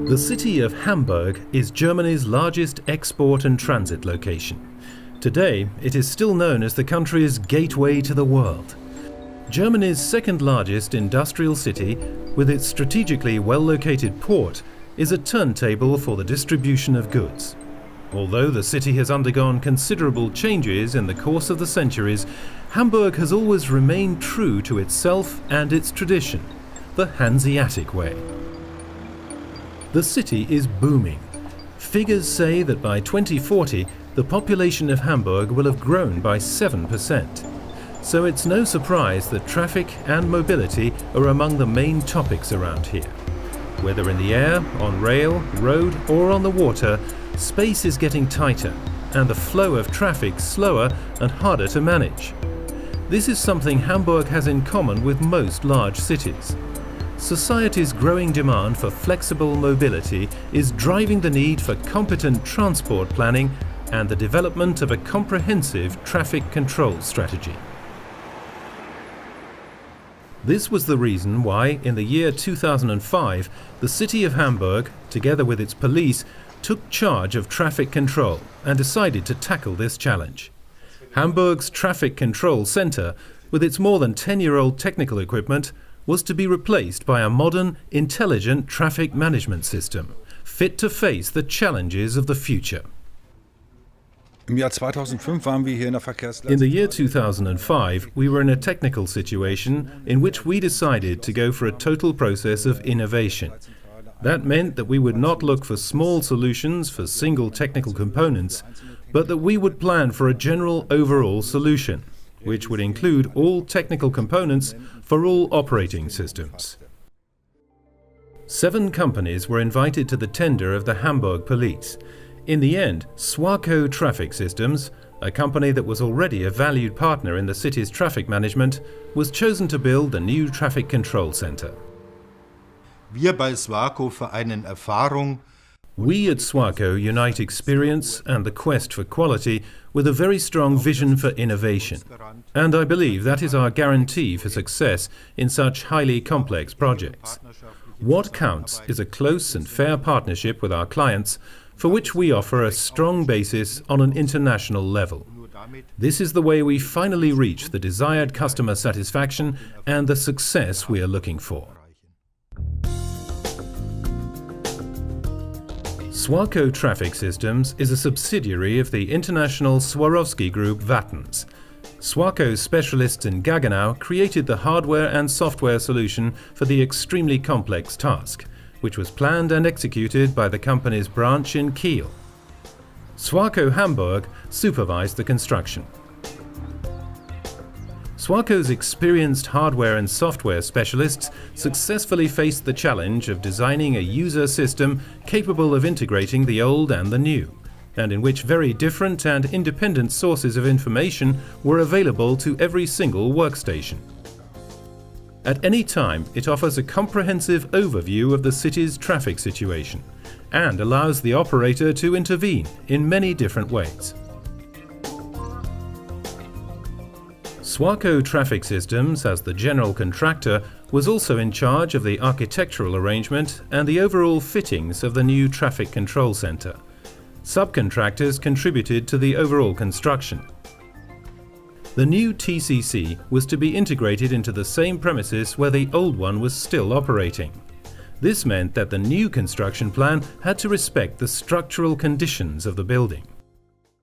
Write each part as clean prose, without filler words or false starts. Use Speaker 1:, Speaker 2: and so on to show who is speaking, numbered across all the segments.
Speaker 1: The city of Hamburg is Germany's largest export and transit location. Today, it is still known as the country's gateway to the world. Germany's second largest industrial city, with its strategically well-located port, is a turntable for the distribution of goods. Although the city has undergone considerable changes in the course of the centuries, Hamburg has always remained true to itself and its tradition, the Hanseatic way. The city is booming. Figures say that by 2040, the population of Hamburg will have grown by 7%. So it's no surprise that traffic and mobility are among the main topics around here. Whether in the air, on rail, road or on the water, space is getting tighter and the flow of traffic slower and harder to manage. This is something Hamburg has in common with most large cities. Society's growing demand for flexible mobility is driving the need for competent transport planning and the development of a comprehensive traffic control strategy. This was the reason why, in the year 2005, the city of Hamburg, together with its police, took charge of traffic control and decided to tackle this challenge. Hamburg's Traffic Control Center, with its more than 10-year-old technical equipment, was to be replaced by a modern, intelligent traffic management system, fit to face the challenges of the future.
Speaker 2: In
Speaker 1: the year 2005, we were in a technical situation in which we decided to go for a total process of innovation. That meant that we would not look for small solutions for single technical components, but that we would plan for a general overall solution, which would include all technical components for all operating systems. 7 companies were invited to the tender of the Hamburg police. In the end, Swarco Traffic Systems, a company that was already a valued partner in the city's traffic management, was chosen to build the new traffic control center.
Speaker 3: Wir bei Swarco vereinen Erfahrung.
Speaker 1: We at Swarco unite experience and the quest for quality with a very strong vision for innovation. And I believe that is our guarantee for success in such highly complex projects. What counts is a close and fair partnership with our clients, for which we offer a strong basis on an international level. This is the way we finally reach the desired customer satisfaction and the success we are looking for. Swarco Traffic Systems is a subsidiary of the international Swarovski Group Wattens. Swarco's specialists in Gaggenau created the hardware and software solution for the extremely complex task, which was planned and executed by the company's branch in Kiel. Swarco Hamburg supervised the construction. Swarco's experienced hardware and software specialists successfully faced the challenge of designing a user system capable of integrating the old and the new, and in which very different and independent sources of information were available to every single workstation. At any time, it offers a comprehensive overview of the city's traffic situation and allows the operator to intervene in many different ways. Swarco Traffic Systems, as the general contractor, was also in charge of the architectural arrangement and the overall fittings of the new traffic control center. Subcontractors contributed to the overall construction. The new TCC was to be integrated into the same premises where the old one was still operating. This meant that the new construction plan had to respect the structural conditions of the building.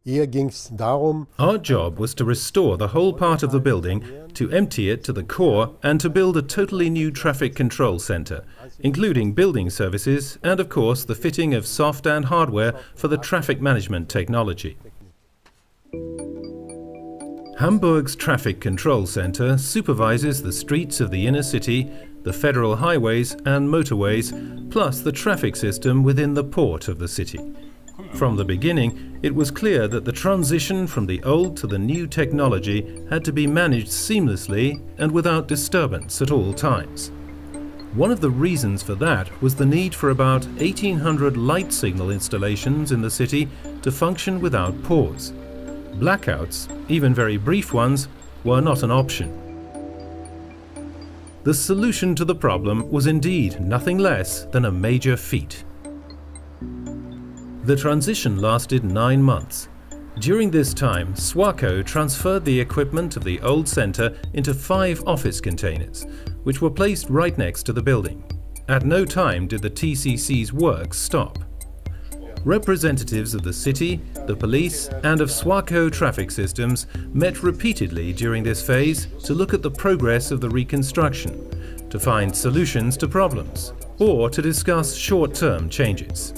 Speaker 1: Our job was to restore the whole part of the building, to empty it to the core and to build a totally new traffic control center, including building services and of course the fitting of soft and hardware for the traffic management technology. Hamburg's Traffic Control Center supervises the streets of the inner city, the federal highways and motorways, plus the traffic system within the port of the city. From the beginning, it was clear that the transition from the old to the new technology had to be managed seamlessly and without disturbance at all times. One of the reasons for that was the need for about 1,800 light signal installations in the city to function without pause. Blackouts, even very brief ones, were not an option. The solution to the problem was indeed nothing less than a major feat. The transition lasted 9 months. During this time, Swarco transferred the equipment of the old centre into 5 office containers, which were placed right next to the building. At no time did the TCC's work stop. Representatives of the city, the police and of Swarco traffic systems met repeatedly during this phase to look at the progress of the reconstruction, to find solutions to problems, or to discuss short-term changes.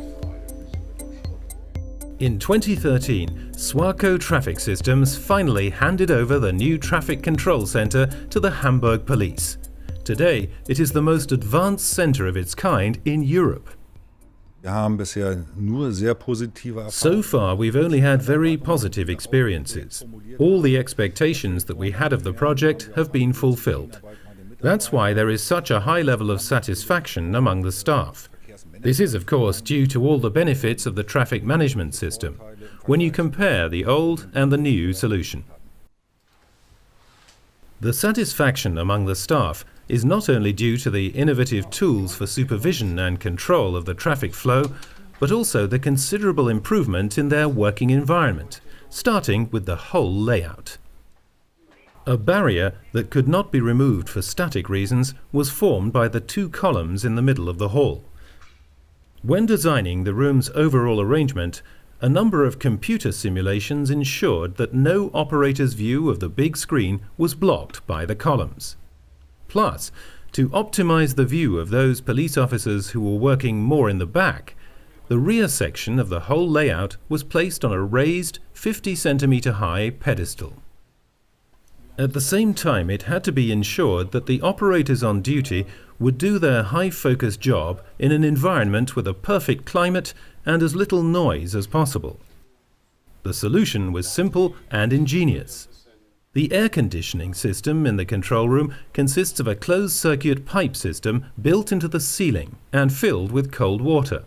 Speaker 1: In 2013, Swarco Traffic Systems finally handed over the new traffic control centre to the Hamburg police. Today, it is the most advanced centre of its kind in Europe. So far, we've only had very positive experiences. All the expectations that we had of the project have been fulfilled. That's why there is such a high level of satisfaction among the staff. This is, of course, due to all the benefits of the traffic management system, when you compare the old and the new solution. The satisfaction among the staff is not only due to the innovative tools for supervision and control of the traffic flow, but also the considerable improvement in their working environment, starting with the whole layout. A barrier that could not be removed for static reasons was formed by the 2 columns in the middle of the hall. When designing the room's overall arrangement, a number of computer simulations ensured that no operator's view of the big screen was blocked by the columns. Plus, to optimize the view of those police officers who were working more in the back, the rear section of the whole layout was placed on a raised 50 centimeter high pedestal. At the same time, it had to be ensured that the operators on duty would do their high-focus job in an environment with a perfect climate and as little noise as possible. The solution was simple and ingenious. The air conditioning system in the control room consists of a closed-circuit pipe system built into the ceiling and filled with cold water.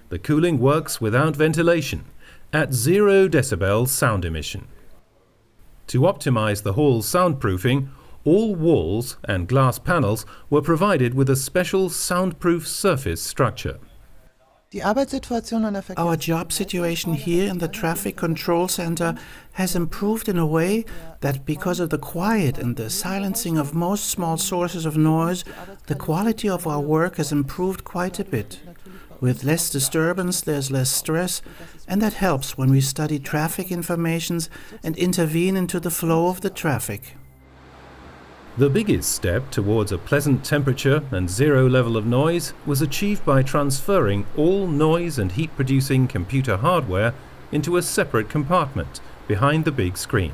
Speaker 1: The cooling works without ventilation, at 0 decibel sound emission. To optimize the hall's soundproofing, all walls and glass panels were provided with a special soundproof surface structure.
Speaker 4: Our job situation here in the traffic control center has improved in a way that because of the quiet and the silencing of most small sources of noise, the quality of our work has improved quite a bit. With less disturbance, there's less stress, and that helps when we study traffic informations and intervene into the flow of the traffic.
Speaker 1: The biggest step towards a pleasant temperature and 0 level of noise was achieved by transferring all noise and heat-producing computer hardware into a separate compartment behind the big screen.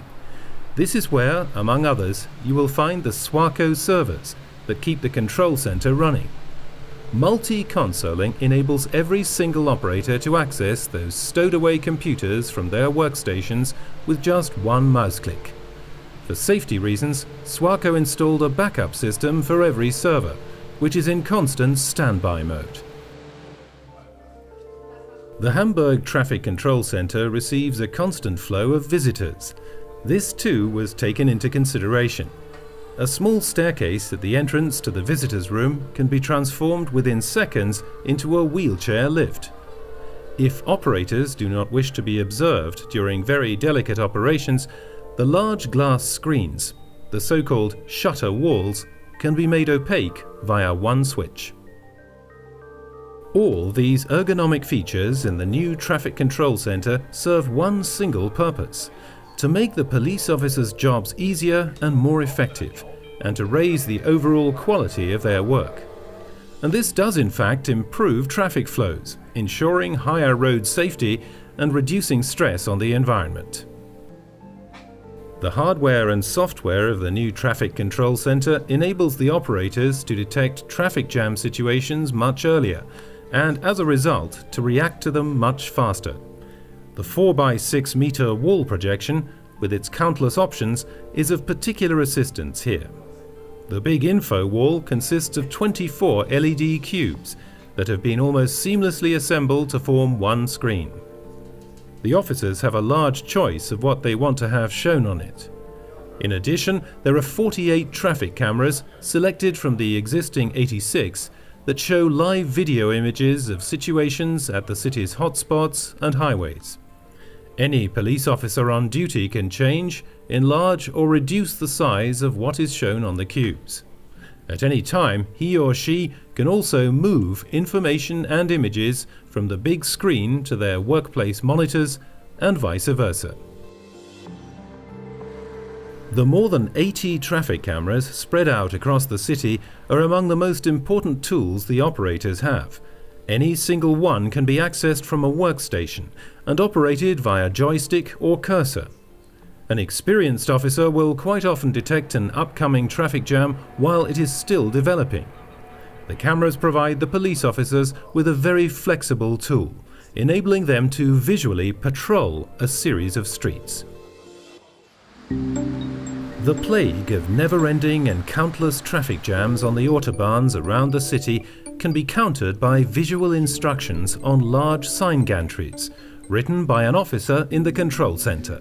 Speaker 1: This is where, among others, you will find the Swarco servers that keep the control center running. Multi-consoling enables every single operator to access those stowed-away computers from their workstations with just one mouse click. For safety reasons, Swarco installed a backup system for every server, which is in constant standby mode. The Hamburg Traffic Control Center receives a constant flow of visitors. This too was taken into consideration. A small staircase at the entrance to the visitors' room can be transformed within seconds into a wheelchair lift. If operators do not wish to be observed during very delicate operations, the large glass screens, the so-called shutter walls, can be made opaque via one switch. All these ergonomic features in the new traffic control center serve one single purpose: to make the police officers' jobs easier and more effective, and to raise the overall quality of their work. And this does in fact improve traffic flows, ensuring higher road safety and reducing stress on the environment. The hardware and software of the new traffic control center enables the operators to detect traffic jam situations much earlier, and as a result, to react to them much faster. The 4x6 meter wall projection, with its countless options, is of particular assistance here. The big info wall consists of 24 LED cubes that have been almost seamlessly assembled to form one screen. The officers have a large choice of what they want to have shown on it. In addition, there are 48 traffic cameras selected from the existing 86 that show live video images of situations at the city's hotspots and highways. Any police officer on duty can change, enlarge or reduce the size of what is shown on the cubes. At any time, he or she can also move information and images from the big screen to their workplace monitors and vice versa. The more than 80 traffic cameras spread out across the city are among the most important tools the operators have. Any single one can be accessed from a workstation and operated via joystick or cursor. An experienced officer will quite often detect an upcoming traffic jam while it is still developing. The cameras provide the police officers with a very flexible tool, enabling them to visually patrol a series of streets. The plague of never-ending and countless traffic jams on the autobahns around the city can be countered by visual instructions on large sign gantries, written by an officer in the control center.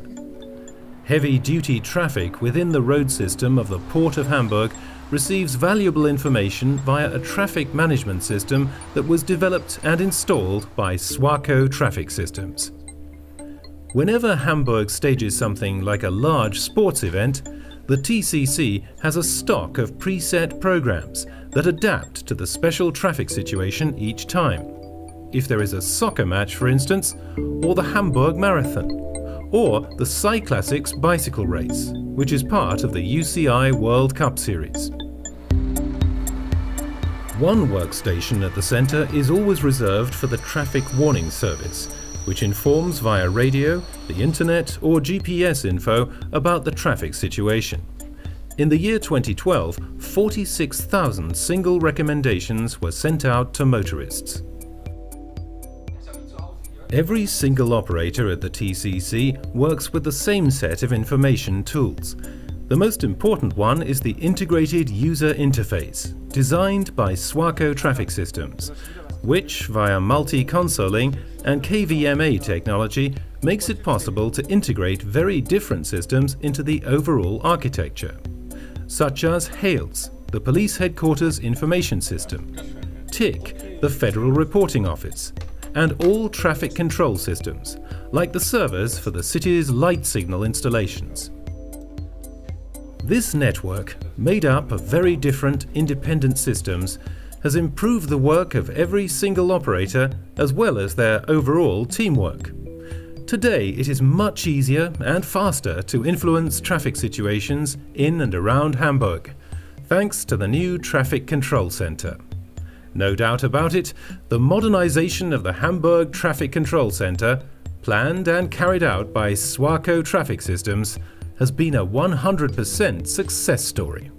Speaker 1: Heavy-duty traffic within the road system of the Port of Hamburg receives valuable information via a traffic management system that was developed and installed by Swarco Traffic Systems. Whenever Hamburg stages something like a large sports event, the TCC has a stock of preset programs that adapt to the special traffic situation each time. If there is a soccer match, for instance, or the Hamburg Marathon, or the Cyclassics bicycle race, which is part of the UCI World Cup Series. One workstation at the centre is always reserved for the traffic warning service, which informs via radio, the internet or GPS info about the traffic situation. In the year 2012, 46,000 single recommendations were sent out to motorists. Every single operator at the TCC works with the same set of information tools. The most important one is the integrated user interface, designed by Swarco Traffic Systems, which, via multi-consoling and KVMA technology, makes it possible to integrate very different systems into the overall architecture, such as HAILS, the Police Headquarters Information System, TIC, the Federal Reporting Office, and all traffic control systems, like the servers for the city's light signal installations. This network, made up of very different independent systems, has improved the work of every single operator as well as their overall teamwork. Today it is much easier and faster to influence traffic situations in and around Hamburg, thanks to the new Traffic Control Center. No doubt about it, the modernization of the Hamburg Traffic Control Center, planned and carried out by Swarco Traffic Systems, has been a 100% success story.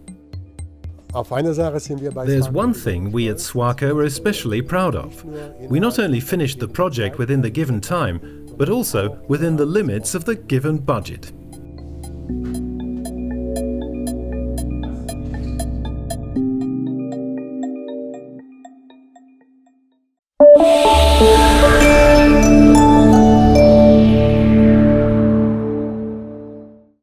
Speaker 1: There's one thing we at Swarco are especially proud of. We not only finished the project within the given time, but also within the limits of the given budget.